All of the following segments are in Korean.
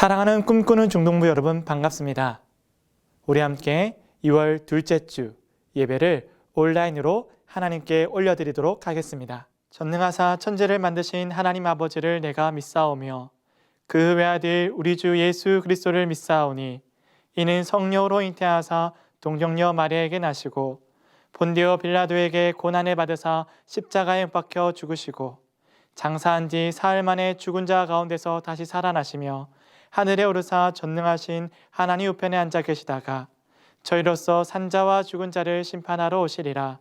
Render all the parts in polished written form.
사랑하는 꿈꾸는 중동부 여러분 반갑습니다. 우리 함께 2월 둘째 주 예배를 온라인으로 하나님께 올려드리도록 하겠습니다. 전능하사 천지를 만드신 하나님 아버지를 내가 믿사오며 그 외아들 우리 주 예수 그리스도를 믿사오니 이는 성령으로 잉태하사 동정녀 마리아에게 나시고 본디오 빌라도에게 고난을 받으사 십자가에 못 박혀 죽으시고 장사한 지 사흘 만에 죽은 자 가운데서 다시 살아나시며 하늘에 오르사 전능하신 하나님 우편에 앉아 계시다가 저희로서 산자와 죽은 자를 심판하러 오시리라.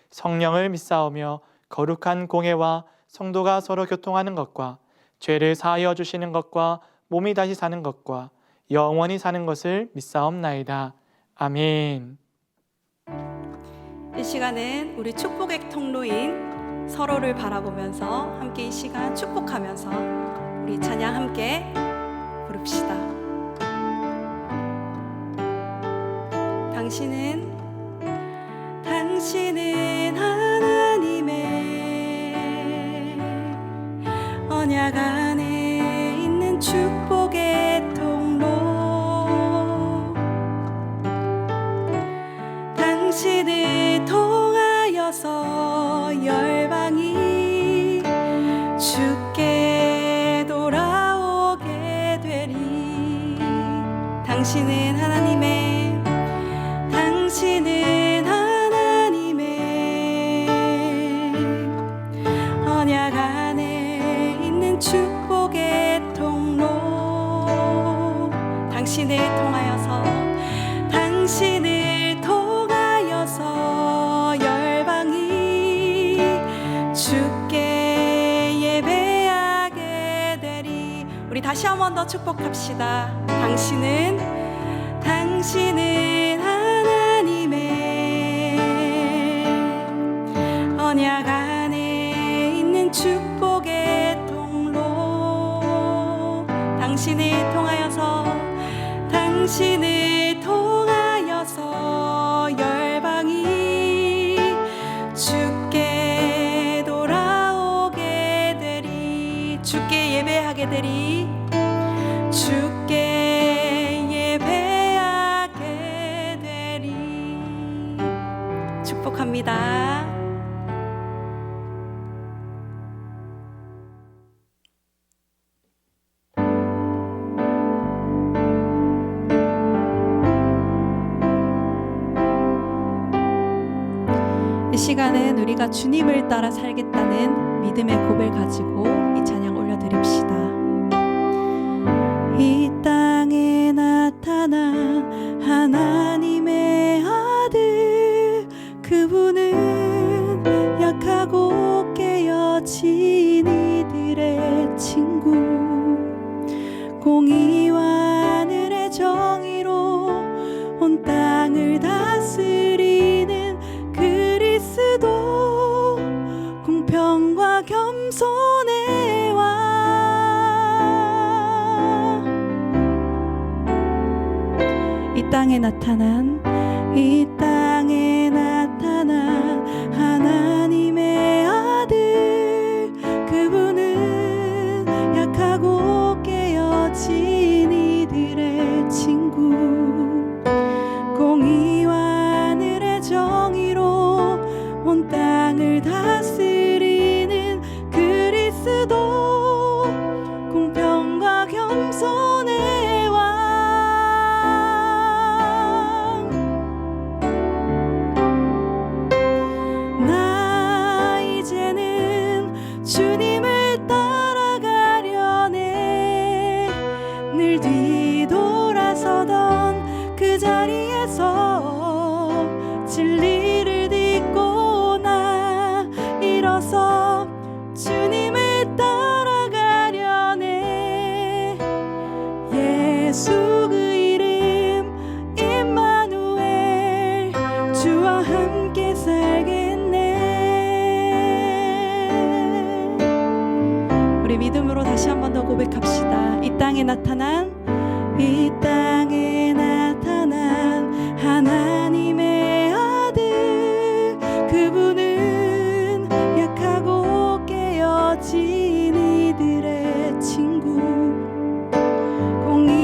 성령을 믿사오며 거룩한 공회와 성도가 서로 교통하는 것과 죄를 사하여 주시는 것과 몸이 다시 사는 것과 영원히 사는 것을 믿사옵나이다. 아멘. 이 시간은 우리 축복의 통로인 서로를 바라보면서 함께 이 시간 축복하면서 우리 찬양 함께 부릅시다. 당신은 하나님의 언약 안에 있는 축복의 통로. 당신을 통하여서 열방이 주께 돌아오게 되리. 당신은 하나님의 언약 안에 있는 축복의 통로. 당신을 통하여서 열방이 주께 예배하게 되리. 우리 다시 한 번 더 축복합시다. 당신은 하나님의 언약 안에 있는 축복의 통로. 당신을 통하여서 열방이 주께 돌아오게 되리. 주께 예배하게 되리. 주께 예배하게 되리. 축복합니다. 이 시간은 우리가 주님을 따라 살겠다는 믿음의 고백을 가지고 이 찬양 올려드립시다. 이 땅에 나타난 하나님의 아들, 그분은 약하고 깨어진 이들의 친구. 공의와 하늘의 정의로 온 땅을 다스리는 그리스도. 공평과 겸손의 왕. 이 땅에 나타난 하나님의 아들, 그분은 약하고 깨어진 이들의 친구. 공의와 하늘의 정의로 온 땅을 다스리는 그리스도. 공평과 겸손의 왕. 나 이제는 주님을 따라가려네. 늘 뒤돌아서던 그 자리에서 진리를 딛고 나 일어서 주님을 따라가려네. 예수 그 이름 임마누엘, 주와 함께 살겠네. 우리 믿음으로 다시 한 번 더 고백합시다. 이 땅에 나타난 하나님의 아들, 그분은 약하고 깨어진 이들의 친구. 공의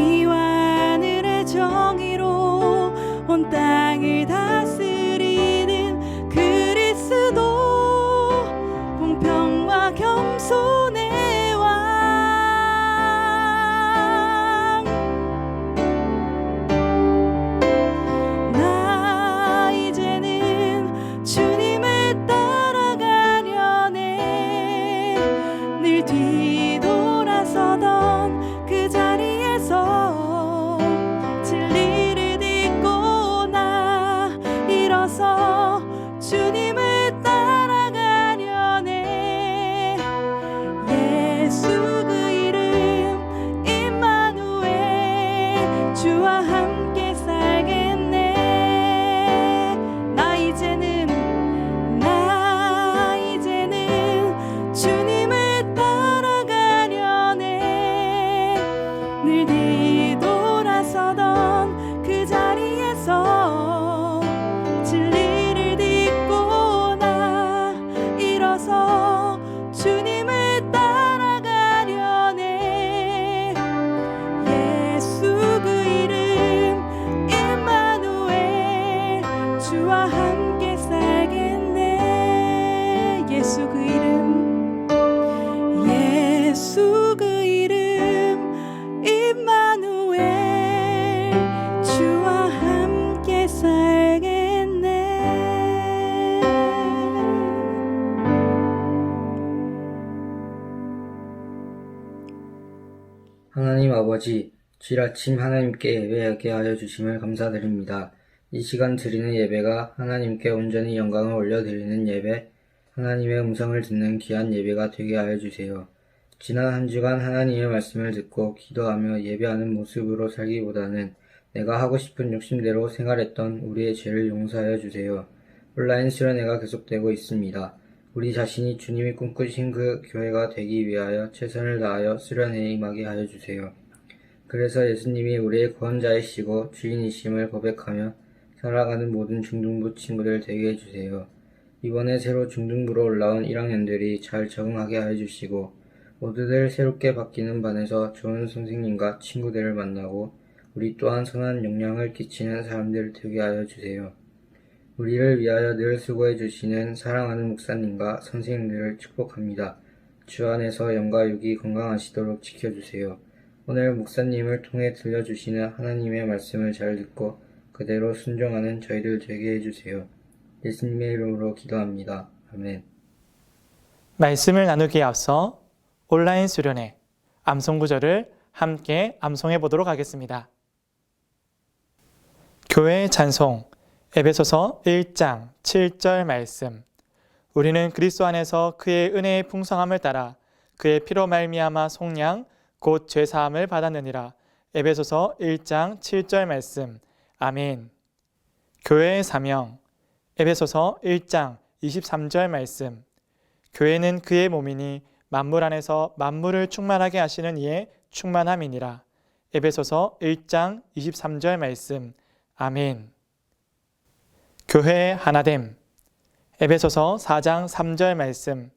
하나님 아버지, 주일 아침 하나님께 예배하게 하여 주심을 감사드립니다. 이 시간 드리는 예배가 하나님께 온전히 영광을 올려드리는 예배, 하나님의 음성을 듣는 귀한 예배가 되게 하여 주세요. 지난 한 주간 하나님의 말씀을 듣고 기도하며 예배하는 모습으로 살기보다는 내가 하고 싶은 욕심대로 생활했던 우리의 죄를 용서하여 주세요. 온라인 수련회가 계속되고 있습니다. 우리 자신이 주님이 꿈꾸신 그 교회가 되기 위하여 최선을 다하여 수련회에 임하게 하여 주세요. 그래서 예수님이 우리의 구원자이시고 주인이심을 고백하며 살아가는 모든 중등부 친구들 되게 해주세요. 이번에 새로 중등부로 올라온 1학년들이 잘 적응하게 해주시고 모두들 새롭게 바뀌는 반에서 좋은 선생님과 친구들을 만나고 우리 또한 선한 영향을 끼치는 사람들 되게 하여 주세요. 우리를 위하여 늘 수고해 주시는 사랑하는 목사님과 선생님들을 축복합니다. 주 안에서 영과 육이 건강하시도록 지켜주세요. 오늘 목사님을 통해 들려주시는 하나님의 말씀을 잘 듣고 그대로 순종하는 저희들 되게 해주세요. 예수님의 이름으로 기도합니다. 아멘. 말씀을 나누기에 앞서 온라인 수련회 암송 구절을 함께 암송해 보도록 하겠습니다. 교회 찬송 에베소서 1장 7절 말씀. 우리는 그리스도 안에서 그의 은혜의 풍성함을 따라 그의 피로 말미암아 속량 곧 죄사함을 받았느니라. 에베소서 1장 7절 말씀. 아멘. 교회의 사명 에베소서 1장 23절 말씀. 교회는 그의 몸이니 만물 안에서 만물을 충만하게 하시는 이의 충만함이니라. 에베소서 1장 23절 말씀. 아멘. 교회의 하나됨 에베소서 4장 3절 말씀.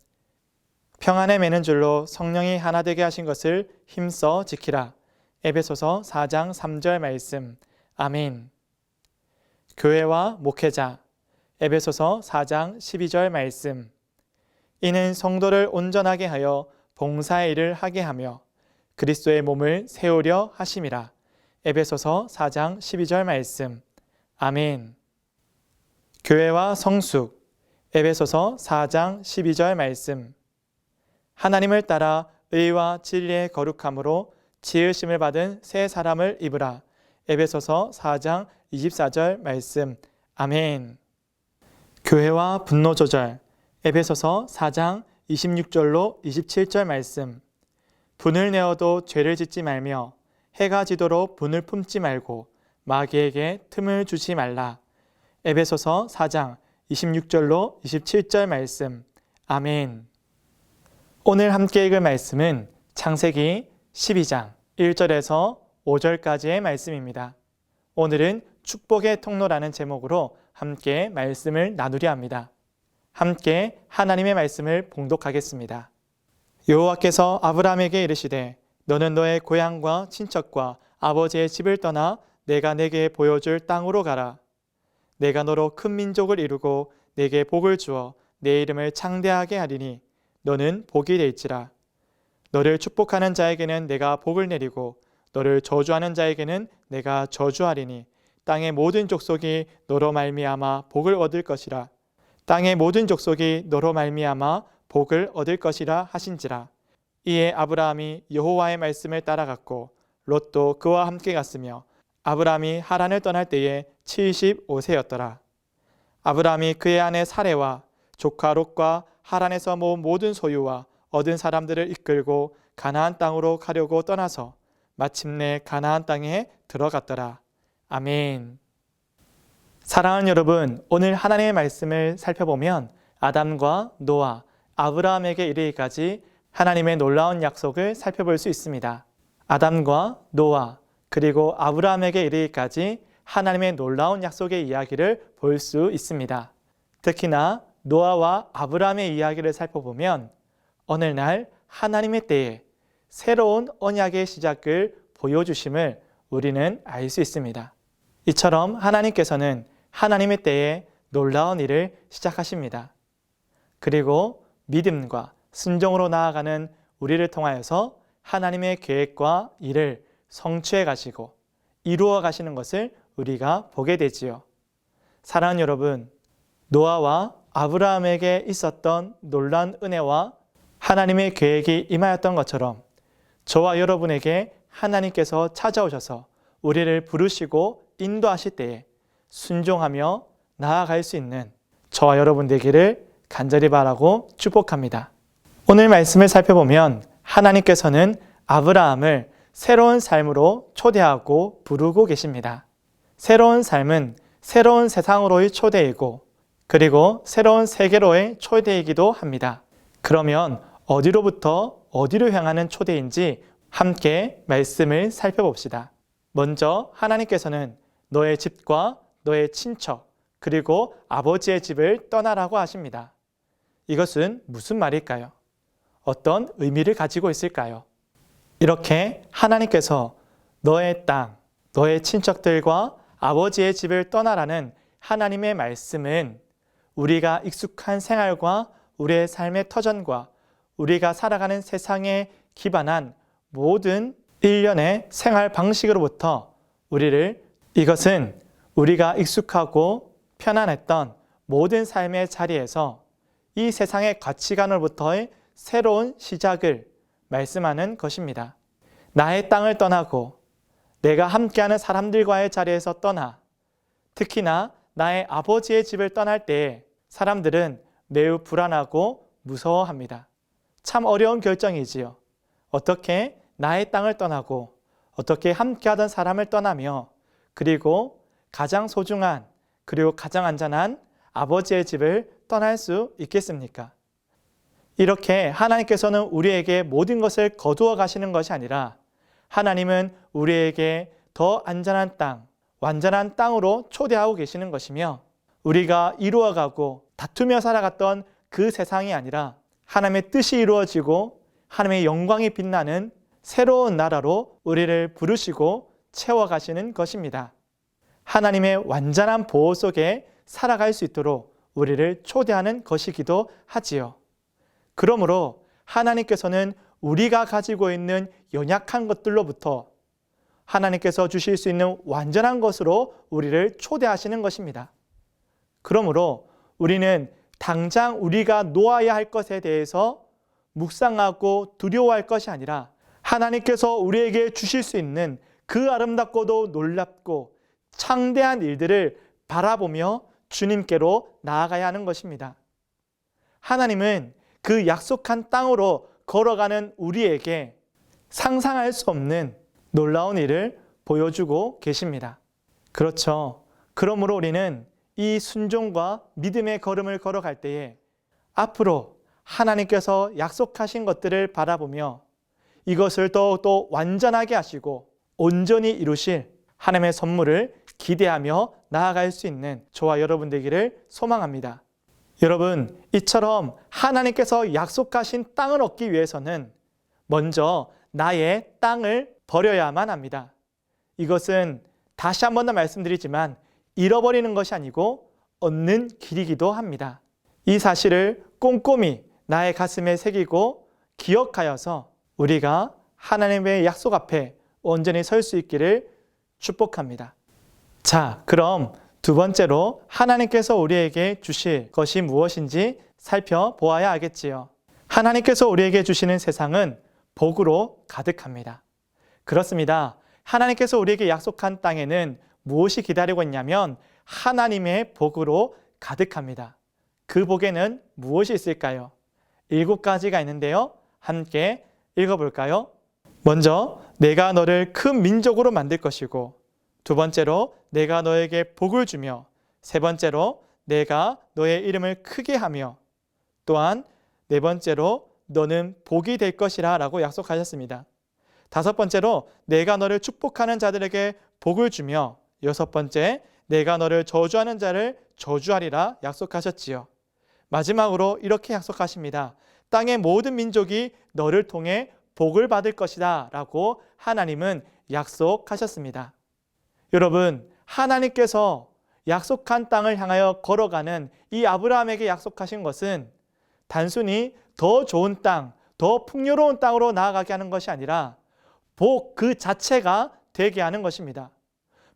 평안에 매는 줄로 성령이 하나 되게 하신 것을 힘써 지키라. 에베소서 4장 3절 말씀. 아멘. 교회와 목회자 에베소서 4장 12절 말씀. 이는 성도를 온전하게 하여 봉사의 일을 하게 하며 그리스도의 몸을 세우려 하심이라. 에베소서 4장 12절 말씀. 아멘. 교회와 성숙 에베소서 4장 12절 말씀. 하나님을 따라 의와 진리의 거룩함으로 지으심을 받은 새 사람을 입으라. 에베소서 4장 24절 말씀. 아멘. 교회와 분노 조절 에베소서 4장 26절로 27절 말씀. 분을 내어도 죄를 짓지 말며 해가 지도록 분을 품지 말고 마귀에게 틈을 주지 말라. 에베소서 4장 26절로 27절 말씀. 아멘. 오늘 함께 읽을 말씀은 창세기 12장 1절에서 5절까지의 말씀입니다. 오늘은 축복의 통로라는 제목으로 함께 말씀을 나누려 합니다. 함께 하나님의 말씀을 봉독하겠습니다. 여호와께서 아브라함에게 이르시되 너는 너의 고향과 친척과 아버지의 집을 떠나 내가 내게 보여줄 땅으로 가라. 내가 너로 큰 민족을 이루고 내게 복을 주어 내 이름을 창대하게 하리니 너는 복이 될지라. 너를 축복하는 자에게는 내가 복을 내리고 너를 저주하는 자에게는 내가 저주하리니 땅의 모든 족속이 너로 말미암아 복을 얻을 것이라. 땅의 모든 족속이 너로 말미암아 복을 얻을 것이라 하신지라. 이에 아브라함이 여호와의 말씀을 따라갔고 롯도 그와 함께 갔으며 아브라함이 하란을 떠날 때에 75세였더라. 아브라함이 그의 아내 사레와 조카 롯과 하란에서 모은 모든 소유와 얻은 사람들을 이끌고 가나안 땅으로 가려고 떠나서 마침내 가나안 땅에 들어갔더라. 아멘. 사랑하는 여러분, 오늘 하나님의 말씀을 살펴보면 아담과 노아, 아브라함에게 이르기까지 하나님의 놀라운 약속을 살펴볼 수 있습니다. 아담과 노아, 그리고 아브라함에게 이르기까지 하나님의 놀라운 약속의 이야기를 볼 수 있습니다. 특히나 노아와 아브라함의 이야기를 살펴보면 오늘날 하나님의 때에 새로운 언약의 시작을 보여주심을 우리는 알 수 있습니다. 이처럼 하나님께서는 하나님의 때에 놀라운 일을 시작하십니다. 그리고 믿음과 순종으로 나아가는 우리를 통하여서 하나님의 계획과 일을 성취해 가시고 이루어 가시는 것을 우리가 보게 되지요. 사랑하는 여러분, 노아와 아브라함에게 있었던 놀라운 은혜와 하나님의 계획이 임하였던 것처럼 저와 여러분에게 하나님께서 찾아오셔서 우리를 부르시고 인도하실 때에 순종하며 나아갈 수 있는 저와 여러분 되기를 간절히 바라고 축복합니다. 오늘 말씀을 살펴보면 하나님께서는 아브라함을 새로운 삶으로 초대하고 부르고 계십니다. 새로운 삶은 새로운 세상으로의 초대이고 그리고 새로운 세계로의 초대이기도 합니다. 그러면 어디로부터 어디로 향하는 초대인지 함께 말씀을 살펴봅시다. 먼저 하나님께서는 너의 집과 너의 친척 그리고 아버지의 집을 떠나라고 하십니다. 이것은 무슨 말일까요? 어떤 의미를 가지고 있을까요? 이렇게 하나님께서 너의 땅, 너의 친척들과 아버지의 집을 떠나라는 하나님의 말씀은 우리가 익숙한 생활과 우리의 삶의 터전과 우리가 살아가는 세상에 기반한 모든 일련의 생활 방식으로부터 이것은 우리가 익숙하고 편안했던 모든 삶의 자리에서 이 세상의 가치관으로부터의 새로운 시작을 말씀하는 것입니다. 나의 땅을 떠나고 내가 함께하는 사람들과의 자리에서 떠나 특히나 나의 아버지의 집을 떠날 때 사람들은 매우 불안하고 무서워합니다. 참 어려운 결정이지요. 어떻게 나의 땅을 떠나고 어떻게 함께하던 사람을 떠나며 그리고 가장 소중한 그리고 가장 안전한 아버지의 집을 떠날 수 있겠습니까? 이렇게 하나님께서는 우리에게 모든 것을 거두어 가시는 것이 아니라 하나님은 우리에게 더 안전한 땅, 완전한 땅으로 초대하고 계시는 것이며 우리가 이루어가고 다투며 살아갔던 그 세상이 아니라 하나님의 뜻이 이루어지고 하나님의 영광이 빛나는 새로운 나라로 우리를 부르시고 채워가시는 것입니다. 하나님의 완전한 보호 속에 살아갈 수 있도록 우리를 초대하는 것이기도 하지요. 그러므로 하나님께서는 우리가 가지고 있는 연약한 것들로부터 하나님께서 주실 수 있는 완전한 것으로 우리를 초대하시는 것입니다. 그러므로 우리는 당장 우리가 놓아야 할 것에 대해서 묵상하고 두려워할 것이 아니라 하나님께서 우리에게 주실 수 있는 그 아름답고도 놀랍고 창대한 일들을 바라보며 주님께로 나아가야 하는 것입니다. 하나님은 그 약속한 땅으로 걸어가는 우리에게 상상할 수 없는 놀라운 일을 보여주고 계십니다. 그렇죠. 그러므로 우리는 이 순종과 믿음의 걸음을 걸어갈 때에 앞으로 하나님께서 약속하신 것들을 바라보며 이것을 더욱더 완전하게 하시고 온전히 이루실 하나님의 선물을 기대하며 나아갈 수 있는 저와 여러분 되기를 소망합니다. 여러분, 이처럼 하나님께서 약속하신 땅을 얻기 위해서는 먼저 나의 땅을 버려야만 합니다. 이것은 다시 한 번 더 말씀드리지만 잃어버리는 것이 아니고 얻는 길이기도 합니다. 이 사실을 꼼꼼히 나의 가슴에 새기고 기억하여서 우리가 하나님의 약속 앞에 온전히 설 수 있기를 축복합니다. 자, 그럼 두 번째로 하나님께서 우리에게 주실 것이 무엇인지 살펴보아야 하겠지요. 하나님께서 우리에게 주시는 세상은 복으로 가득합니다. 그렇습니다. 하나님께서 우리에게 약속한 땅에는 무엇이 기다리고 있냐면 하나님의 복으로 가득합니다. 그 복에는 무엇이 있을까요? 7가지가 있는데요. 함께 읽어볼까요? 먼저 내가 너를 큰 민족으로 만들 것이고 두 번째로 내가 너에게 복을 주며 세 번째로 내가 너의 이름을 크게 하며 또한 네 번째로 너는 복이 될 것이라 라고 약속하셨습니다. 다섯 번째로 내가 너를 축복하는 자들에게 복을 주며 여섯 번째 내가 너를 저주하는 자를 저주하리라 약속하셨지요. 마지막으로 이렇게 약속하십니다. 땅의 모든 민족이 너를 통해 복을 받을 것이다 라고 하나님은 약속하셨습니다. 여러분, 하나님께서 약속한 땅을 향하여 걸어가는 이 아브라함에게 약속하신 것은 단순히 더 좋은 땅, 더 풍요로운 땅으로 나아가게 하는 것이 아니라 복 그 자체가 되게 하는 것입니다.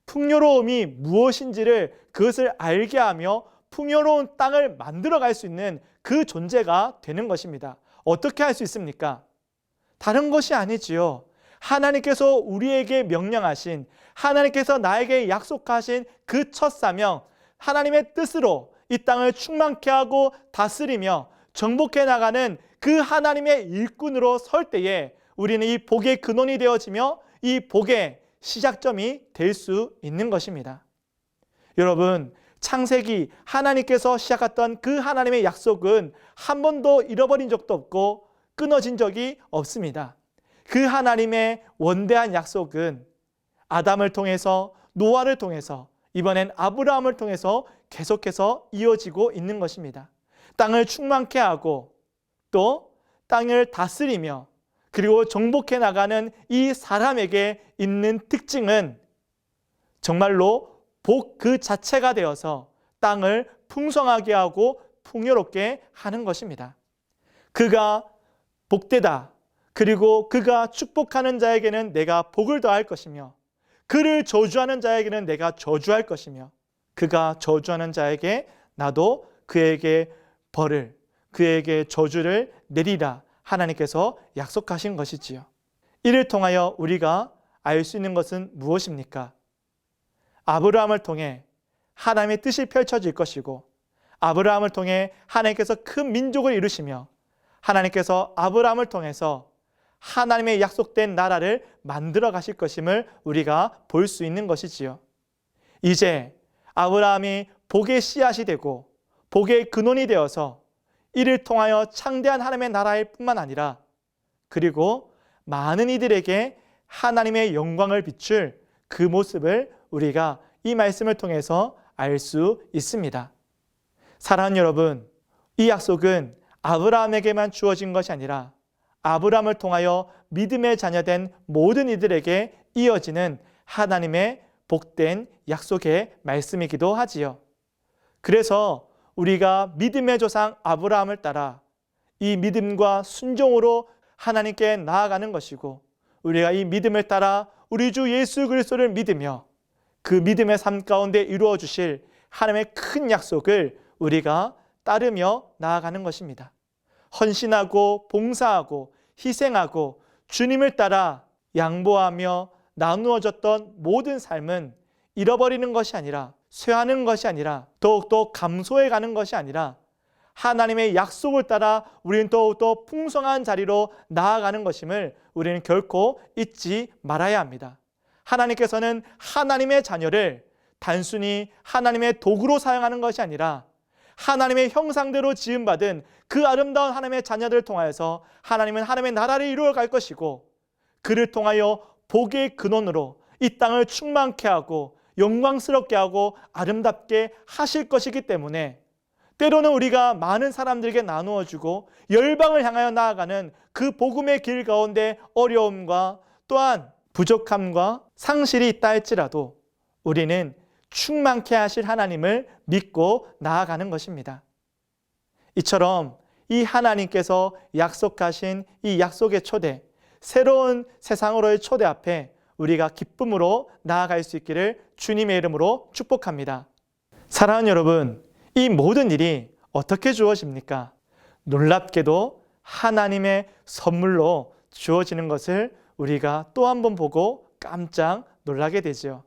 풍요로움이 무엇인지를 그것을 알게 하며 풍요로운 땅을 만들어갈 수 있는 그 존재가 되는 것입니다. 어떻게 할 수 있습니까? 다른 것이 아니지요. 하나님께서 우리에게 명령하신, 하나님께서 나에게 약속하신 그 첫 사명, 하나님의 뜻으로 이 땅을 충만케 하고 다스리며 정복해 나가는 그 하나님의 일꾼으로 설 때에 우리는 이 복의 근원이 되어지며 이 복의 시작점이 될 수 있는 것입니다. 여러분, 창세기 하나님께서 시작했던 그 하나님의 약속은 한 번도 잃어버린 적도 없고 끊어진 적이 없습니다. 그 하나님의 원대한 약속은 아담을 통해서, 노아를 통해서, 이번엔 아브라함을 통해서 계속해서 이어지고 있는 것입니다. 땅을 충만케 하고 또 땅을 다스리며 그리고 정복해 나가는 이 사람에게 있는 특징은 정말로 복 그 자체가 되어서 땅을 풍성하게 하고 풍요롭게 하는 것입니다. 그가 복되다. 그리고 그가 축복하는 자에게는 내가 복을 더할 것이며 그를 저주하는 자에게는 내가 저주할 것이며 그가 저주하는 자에게 나도 그에게 벌을, 그에게 저주를 내리라 하나님께서 약속하신 것이지요. 이를 통하여 우리가 알 수 있는 것은 무엇입니까? 아브라함을 통해 하나님의 뜻이 펼쳐질 것이고 아브라함을 통해 하나님께서 큰 민족을 이루시며 하나님께서 아브라함을 통해서 하나님의 약속된 나라를 만들어 가실 것임을 우리가 볼 수 있는 것이지요. 이제 아브라함이 복의 씨앗이 되고 복의 근원이 되어서 이를 통하여 창대한 하나님의 나라일 뿐만 아니라 그리고 많은 이들에게 하나님의 영광을 비출 그 모습을 우리가 이 말씀을 통해서 알 수 있습니다. 사랑하는 여러분, 이 약속은 아브라함에게만 주어진 것이 아니라 아브라함을 통하여 믿음의 자녀된 모든 이들에게 이어지는 하나님의 복된 약속의 말씀이기도 하지요. 그래서 우리가 믿음의 조상 아브라함을 따라 이 믿음과 순종으로 하나님께 나아가는 것이고 우리가 이 믿음을 따라 우리 주 예수 그리스도를 믿으며 그 믿음의 삶 가운데 이루어 주실 하나님의 큰 약속을 우리가 따르며 나아가는 것입니다. 헌신하고 봉사하고 희생하고 주님을 따라 양보하며 나누어졌던 모든 삶은 잃어버리는 것이 아니라 쇠하는 것이 아니라 더욱더 감소해 가는 것이 아니라 하나님의 약속을 따라 우리는 더욱더 풍성한 자리로 나아가는 것임을 우리는 결코 잊지 말아야 합니다. 하나님께서는 하나님의 자녀를 단순히 하나님의 도구로 사용하는 것이 아니라 하나님의 형상대로 지음받은 그 아름다운 하나님의 자녀들을 통하여서 하나님은 하나님의 나라를 이루어 갈 것이고 그를 통하여 복의 근원으로 이 땅을 충만케 하고 영광스럽게 하고 아름답게 하실 것이기 때문에 때로는 우리가 많은 사람들에게 나누어주고 열방을 향하여 나아가는 그 복음의 길 가운데 어려움과 또한 부족함과 상실이 있다 할지라도 우리는 충만케 하실 하나님을 믿고 나아가는 것입니다. 이처럼 이 하나님께서 약속하신 이 약속의 초대, 새로운 세상으로의 초대 앞에 우리가 기쁨으로 나아갈 수 있기를 주님의 이름으로 축복합니다. 사랑하는 여러분, 이 모든 일이 어떻게 주어집니까? 놀랍게도 하나님의 선물로 주어지는 것을 우리가 또 한 번 보고 깜짝 놀라게 되죠.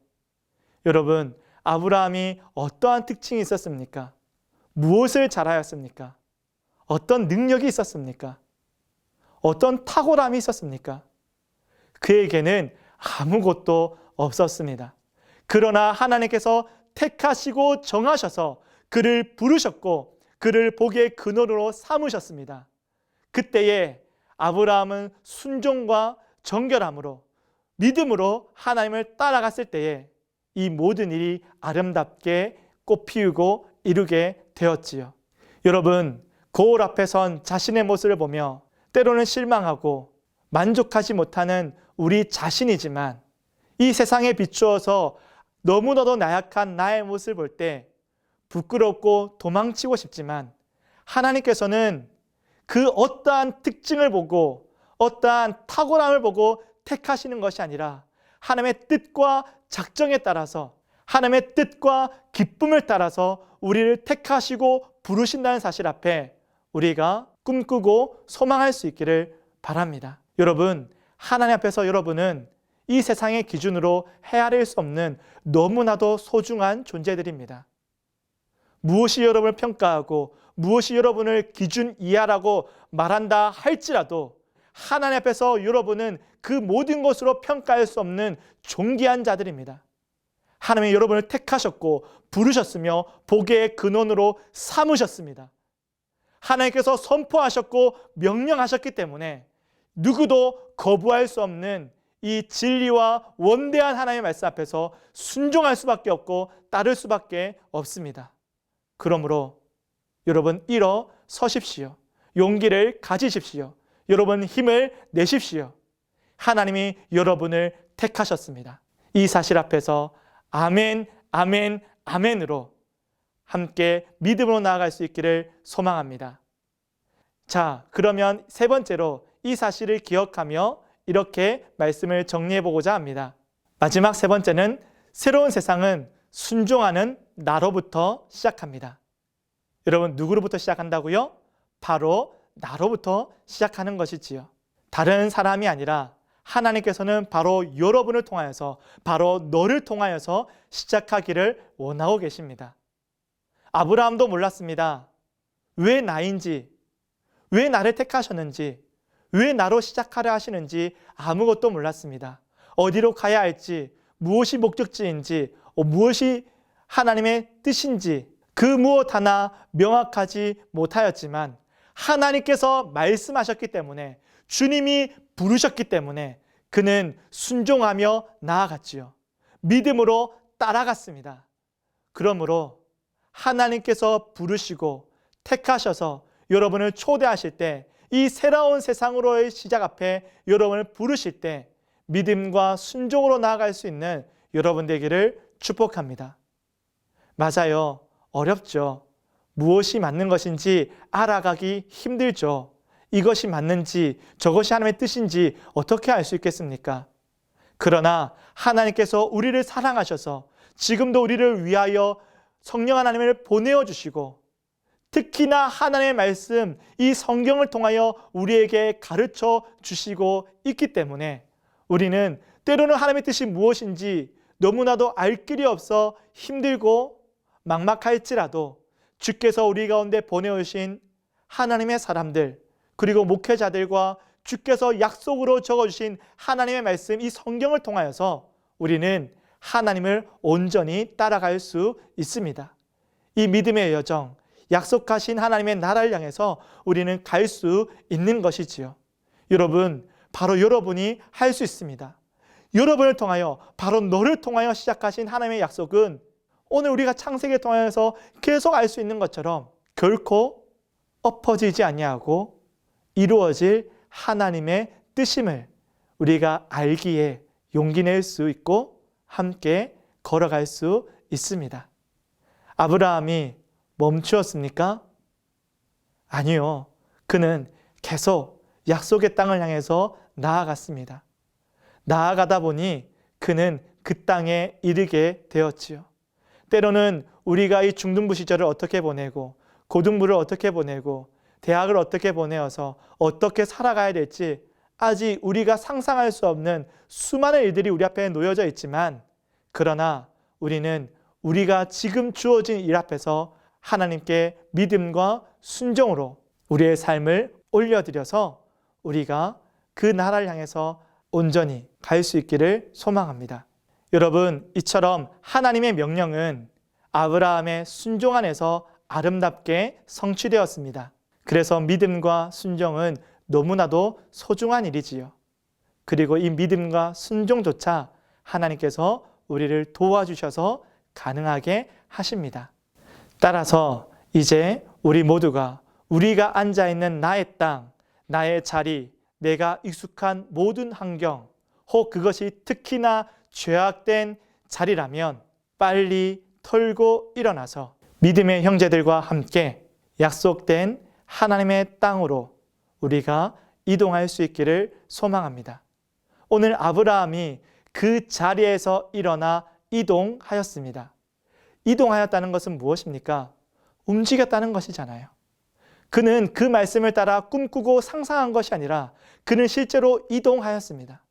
여러분, 아브라함이 어떠한 특징이 있었습니까? 무엇을 잘하였습니까? 어떤 능력이 있었습니까? 어떤 탁월함이 있었습니까? 그에게는 아무것도 없었습니다. 그러나 하나님께서 택하시고 정하셔서 그를 부르셨고 그를 복의 근원으로 삼으셨습니다. 그때에 아브라함은 순종과 정결함으로 믿음으로 하나님을 따라갔을 때에 이 모든 일이 아름답게 꽃피우고 이루게 되었지요. 여러분, 거울 앞에 선 자신의 모습을 보며 때로는 실망하고 만족하지 못하는 우리 자신이지만 이 세상에 비추어서 너무나도 나약한 나의 모습을 볼 때 부끄럽고 도망치고 싶지만 하나님께서는 그 어떠한 특징을 보고 어떠한 탁월함을 보고 택하시는 것이 아니라 하나님의 뜻과 작정에 따라서 하나님의 뜻과 기쁨을 따라서 우리를 택하시고 부르신다는 사실 앞에 우리가 꿈꾸고 소망할 수 있기를 바랍니다. 여러분, 하나님 앞에서 여러분은 이 세상의 기준으로 헤아릴 수 없는 너무나도 소중한 존재들입니다. 무엇이 여러분을 평가하고 무엇이 여러분을 기준 이하라고 말한다 할지라도 하나님 앞에서 여러분은 그 모든 것으로 평가할 수 없는 존귀한 자들입니다. 하나님이 여러분을 택하셨고 부르셨으며 복의 근원으로 삼으셨습니다. 하나님께서 선포하셨고 명령하셨기 때문에 누구도 거부할 수 없는 이 진리와 원대한 하나님의 말씀 앞에서 순종할 수밖에 없고 따를 수밖에 없습니다. 그러므로 여러분 일어서십시오. 용기를 가지십시오. 여러분 힘을 내십시오. 하나님이 여러분을 택하셨습니다. 이 사실 앞에서 아멘, 아멘, 아멘으로 함께 믿음으로 나아갈 수 있기를 소망합니다. 자, 그러면 세 번째로 이 사실을 기억하며 이렇게 말씀을 정리해 보고자 합니다. 마지막 세 번째는 새로운 세상은 순종하는 나로부터 시작합니다. 여러분 누구로부터 시작한다고요? 바로 나로부터 시작하는 것이지요. 다른 사람이 아니라 하나님께서는 바로 여러분을 통하여서 바로 너를 통하여서 시작하기를 원하고 계십니다. 아브라함도 몰랐습니다. 왜 나인지, 왜 나를 택하셨는지, 왜 나로 시작하려 하시는지 아무것도 몰랐습니다. 어디로 가야 할지, 무엇이 목적지인지, 무엇이 하나님의 뜻인지 그 무엇 하나 명확하지 못하였지만 하나님께서 말씀하셨기 때문에 주님이 부르셨기 때문에 그는 순종하며 나아갔지요. 믿음으로 따라갔습니다. 그러므로 하나님께서 부르시고 택하셔서 여러분을 초대하실 때 이 새로운 세상으로의 시작 앞에 여러분을 부르실 때 믿음과 순종으로 나아갈 수 있는 여러분 되기를 축복합니다. 맞아요. 어렵죠. 무엇이 맞는 것인지 알아가기 힘들죠. 이것이 맞는지 저것이 하나님의 뜻인지 어떻게 알 수 있겠습니까? 그러나 하나님께서 우리를 사랑하셔서 지금도 우리를 위하여 성령 하나님을 보내어 주시고 특히나 하나님의 말씀, 이 성경을 통하여 우리에게 가르쳐 주시고 있기 때문에 우리는 때로는 하나님의 뜻이 무엇인지 너무나도 알 길이 없어 힘들고 막막할지라도 주께서 우리 가운데 보내오신 하나님의 사람들 그리고 목회자들과 주께서 약속으로 적어주신 하나님의 말씀, 이 성경을 통하여서 우리는 하나님을 온전히 따라갈 수 있습니다. 이 믿음의 여정, 약속하신 하나님의 나라를 향해서 우리는 갈 수 있는 것이지요. 여러분, 바로 여러분이 할 수 있습니다. 여러분을 통하여, 바로 너를 통하여 시작하신 하나님의 약속은 오늘 우리가 창세기를 통해서 계속 알 수 있는 것처럼 결코 엎어지지 아니하고 이루어질 하나님의 뜻임을 우리가 알기에 용기 낼 수 있고 함께 걸어갈 수 있습니다. 아브라함이 멈추었습니까? 아니요. 그는 계속 약속의 땅을 향해서 나아갔습니다. 나아가다 보니 그는 그 땅에 이르게 되었지요. 때로는 우리가 이 중등부 시절을 어떻게 보내고 고등부를 어떻게 보내고 대학을 어떻게 보내어서 어떻게 살아가야 될지 아직 우리가 상상할 수 없는 수많은 일들이 우리 앞에 놓여져 있지만 그러나 우리는 우리가 지금 주어진 일 앞에서 하나님께 믿음과 순종으로 우리의 삶을 올려드려서 우리가 그 나라를 향해서 온전히 갈 수 있기를 소망합니다. 여러분, 이처럼 하나님의 명령은 아브라함의 순종 안에서 아름답게 성취되었습니다. 그래서 믿음과 순종은 너무나도 소중한 일이지요. 그리고 이 믿음과 순종조차 하나님께서 우리를 도와주셔서 가능하게 하십니다. 따라서 이제 우리 모두가 우리가 앉아있는 나의 땅, 나의 자리, 내가 익숙한 모든 환경, 혹 그것이 특히나 죄악된 자리라면 빨리 털고 일어나서 믿음의 형제들과 함께 약속된 하나님의 땅으로 우리가 이동할 수 있기를 소망합니다. 오늘 아브라함이 그 자리에서 일어나 이동하였습니다. 이동하였다는 것은 무엇입니까? 움직였다는 것이잖아요. 그는 그 말씀을 따라 꿈꾸고 상상한 것이 아니라 그는 실제로 이동하였습니다.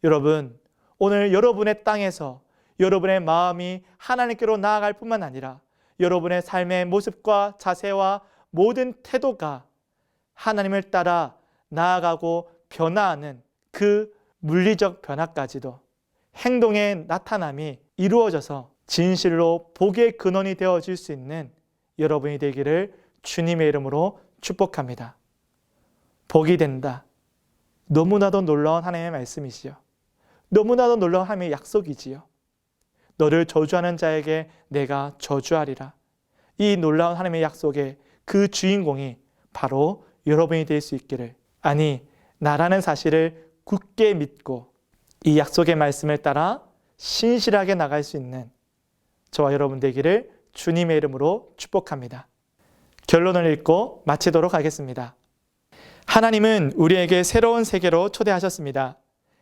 여러분, 오늘 여러분의 땅에서 여러분의 마음이 하나님께로 나아갈 뿐만 아니라 여러분의 삶의 모습과 자세와 모든 태도가 하나님을 따라 나아가고 변화하는 그 물리적 변화까지도 행동의 나타남이 이루어져서 진실로 복의 근원이 되어질 수 있는 여러분이 되기를 주님의 이름으로 축복합니다. 복이 된다. 너무나도 놀라운 하나님의 말씀이지요. 너무나도 놀라운 하나님의 약속이지요. 너를 저주하는 자에게 내가 저주하리라. 이 놀라운 하나님의 약속의 그 주인공이 바로 여러분이 될 수 있기를, 아니 나라는 사실을 굳게 믿고 이 약속의 말씀을 따라 신실하게 나갈 수 있는 저와 여러분 되기를 주님의 이름으로 축복합니다. 결론을 읽고 마치도록 하겠습니다. 하나님은 우리에게 새로운 세계로 초대하셨습니다.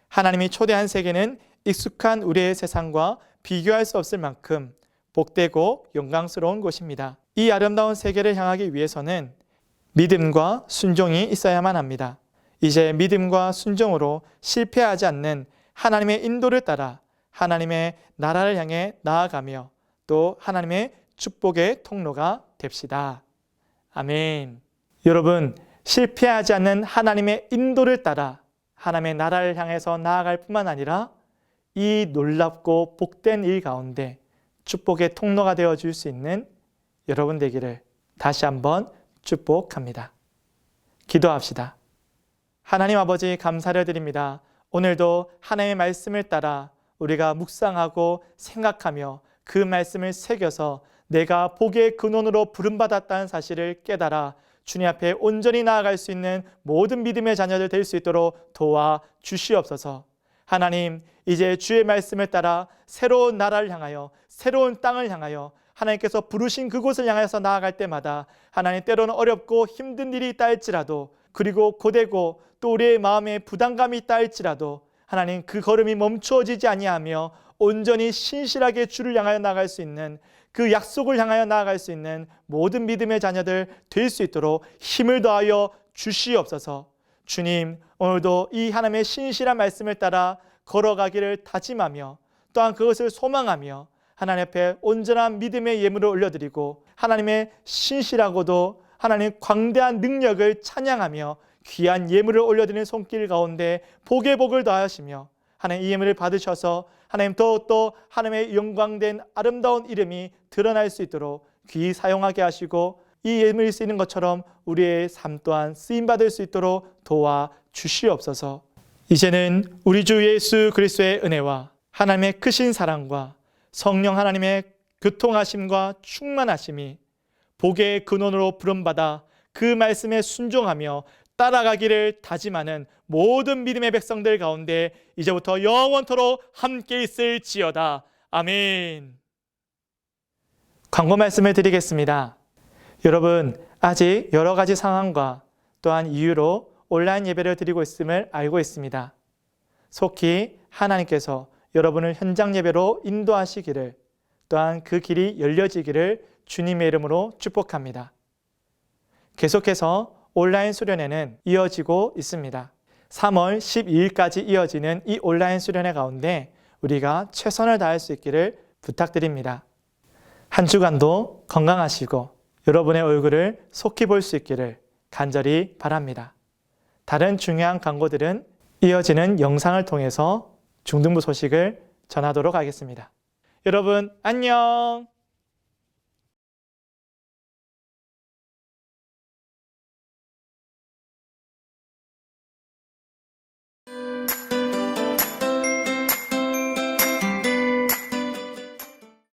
하나님이 초대한 세계는 익숙한 우리의 세상과 비교할 수 없을 만큼 복되고 영광스러운 곳입니다. 이 아름다운 세계를 향하기 위해서는 믿음과 순종이 있어야만 합니다. 이제 믿음과 순종으로 실패하지 않는 하나님의 인도를 따라 하나님의 나라를 향해 나아가며 또 하나님의 축복의 통로가 됩시다. 아멘. 여러분, 실패하지 않는 하나님의 인도를 따라 하나님의 나라를 향해서 나아갈 뿐만 아니라 이 놀랍고 복된 일 가운데 축복의 통로가 되어줄 수 있는 여러분 되기를 다시 한번 축복합니다. 기도합시다. 하나님 아버지 감사를 드립니다. 오늘도 하나님의 말씀을 따라 우리가 묵상하고 생각하며 그 말씀을 새겨서 내가 복의 근원으로 부름받았다는 사실을 깨달아 주님 앞에 온전히 나아갈 수 있는 모든 믿음의 자녀들 될 수 있도록 도와 주시옵소서. 하나님, 이제 주의 말씀을 따라 새로운 나라를 향하여 새로운 땅을 향하여 하나님께서 부르신 그곳을 향해서 나아갈 때마다 하나님 때로는 어렵고 힘든 일이 있다 할지라도 그리고 고되고 또 우리의 마음에 부담감이 있다 할지라도 하나님 그 걸음이 멈추어지지 아니하며 온전히 신실하게 주를 향하여 나아갈 수 있는 그 약속을 향하여 나아갈 수 있는 모든 믿음의 자녀들 될 수 있도록 힘을 더하여 주시옵소서. 주님, 오늘도 이 하나님의 신실한 말씀을 따라 걸어가기를 다짐하며 또한 그것을 소망하며 하나님 앞에 온전한 믿음의 예물을 올려드리고 하나님의 신실하고도 하나님 광대한 능력을 찬양하며 귀한 예물을 올려드리는 손길 가운데 복의 복을 더하시며 하나님 이 예물을 받으셔서 하나님 더욱더 하나님의 영광된 아름다운 이름이 드러날 수 있도록 귀히 사용하게 하시고 이 예물이 쓰이는 것처럼 우리의 삶 또한 쓰임받을 수 있도록 도와 주시옵소서. 이제는 우리 주 예수 그리스도의 은혜와 하나님의 크신 사랑과 성령 하나님의 교통하심과 충만하심이 복의 근원으로 부름받아 그 말씀에 순종하며 따라가기를 다짐하는 모든 믿음의 백성들 가운데 이제부터 영원토록 함께 있을지어다. 아멘. 광고 말씀을 드리겠습니다. 여러분, 아직 여러 가지 상황과 또한 이유로 온라인 예배를 드리고 있음을 알고 있습니다. 속히 하나님께서 여러분을 현장 예배로 인도하시기를 또한 그 길이 열려지기를 주님의 이름으로 축복합니다. 계속해서 온라인 수련회는 이어지고 있습니다. 3월 12일까지 이어지는 이 온라인 수련회 가운데 우리가 최선을 다할 수 있기를 부탁드립니다. 한 주간도 건강하시고 여러분의 얼굴을 속히 볼 수 있기를 간절히 바랍니다. 다른 중요한 광고들은 이어지는 영상을 통해서 중등부 소식을 전하도록 하겠습니다. 여러분 안녕!